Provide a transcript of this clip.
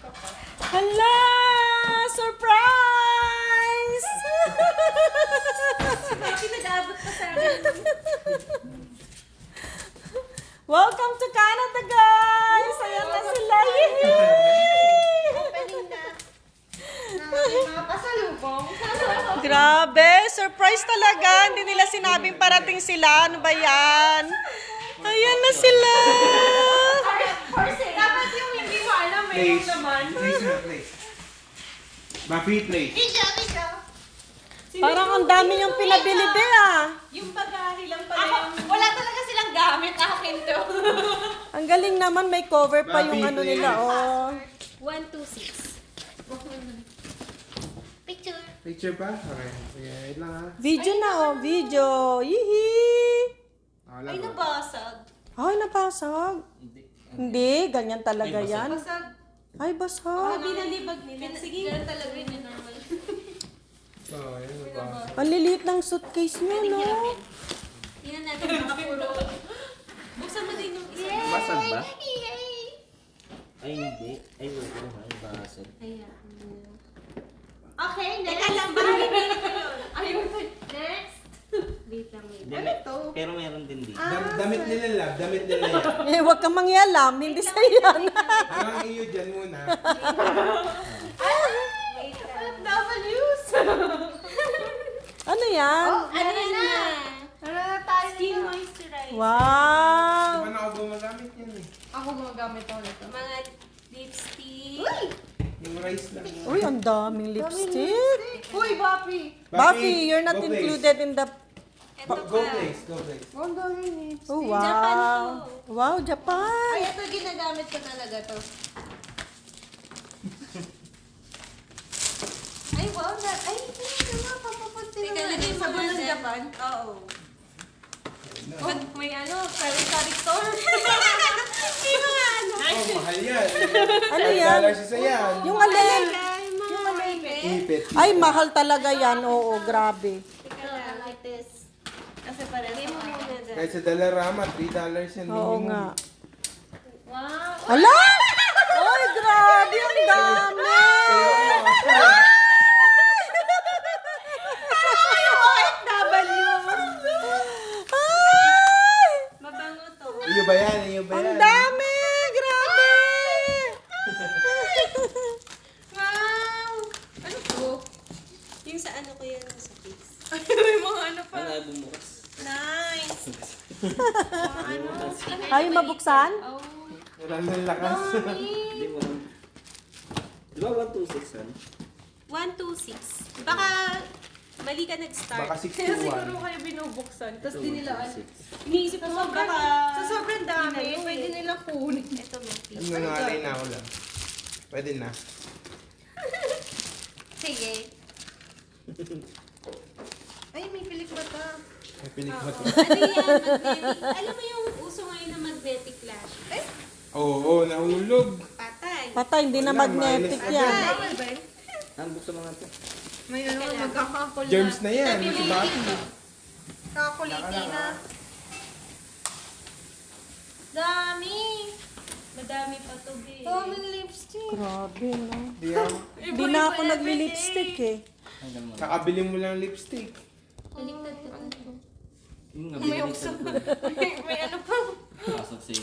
Hala! Surprise! Pinag-aabot pa sa akin. Welcome to Canada, guys! Ayan na sila! Yee! Opening na. Mga pasalubong. Grabe! Surprise talaga! Hindi nila sinabing parating sila. Ano ba yan? Ayan na sila! Dapat yung hindi mo alam, mayroon Place. naman. Place na place. Buffy place. Misha! Parang ang dami yung pinabili be ah. Yung bagahe lang pala yung... Wala talaga silang gamit. Akin to. Ang galing naman, may cover pa yung Bakit ano nila. Oh. 126. Picture. Picture pa? Okay. Okay, wait lang ha. Video na oh, video. Yihi! Wala Ay, ba? nabasag. Ay, napasag. Hindi, ganyan talaga yan. Basag. Ay, basag. Binalibag nila. Sige. Ganun talaga yun yung normal. Oh, yun ba? Ang liliit ng suitcase nyo, no? Tingnan natin baka puro. Buksan mo din yung isa. Basag ba? Yay! Ay, hindi. Ay, wala na. Ay, basag. Ayan. Okay, next. Teka lang, baka hindi ito yun. Ayun. Next. Wait lang, wait. Hindi, pero meron din dito. Damit nila lab. Damit nila yan. Eh, huwag kang mangyalam. Hindi sa yan. Parang iyo dyan muna. Wait lang. W's. Ano yan? Ano na? Ano na tayo? Skin moisturizer. Wow! Di ba na ako gumagamit yan eh? Ako gumagamit ako nito. Mga lipstick. Yung rice lang. Uy, ang daming lipstick. Uy, Bapi! Buffy, you're not go place. included in the... Ito Go pa. place. Go place. Ang dami ni. Oh, Japan wow. to. Wow, Japan. Ay, ito ginagamit ko talaga to. Ay, wow. Ay, ito na. Papapunti na. Teka, lagay mo ng Japan. Oo. Ba't may ano, kari-kari store? May mga ano. Oh, mahal yan. Ano yan? $5 isa yan. Yung alin? Yung mga Ipit. Ay, mahal talaga yan. Oo, grabe. Teka lang, like this. Kasi parang mo muna dyan. Kahit sa Dalarama, $3 yan minimum. Oo nga. Wow. Ala! Ay, grabe. Ang dami. Ay! Mabango to. Iyo ba yan? Iyo ba Ang yan? dami. Grabe. Wow! Ano to? Yung sa ano ko yan, sa face. May mga ano pa. Ano ay bumukas? Nice! Ay, mabuksan? Oh, Wala nang lakas. Hindi mo lang. Di ba 126 yan? 126. Baka mali ka nag-start. Baka 61. kayo binubuksan. Tapos Ito, di nila 126. iniisip ko baka... Sa sobrang dami, pwede nila kunin. Ito mo, Yung please. nangalay na ako lang. Pwede na. Sige. Ay, may pilik ba ito? May pilik ba ito? Ano yan? Magnetic. Alam mo yung uso ngayon na magnetic flash? Eh, Oo, nahulog. patay. Patay, hindi na Wala, magnetic minus yan. Bawal ba yun? Ang buksan mga ito. May ano, magkakakulat. Germs na yan. Si Buffy. Kakuliti na. Dami! Madami pa to, babe. Daming lipstick. Grabe, no? Di ako. Hindi na ako nagli-lipstick eh. Hanggang mo. Kakabili mo lang lipstick. Baliktad ko to. Yung nga, binigtad ko. May ano pa. Pasok sa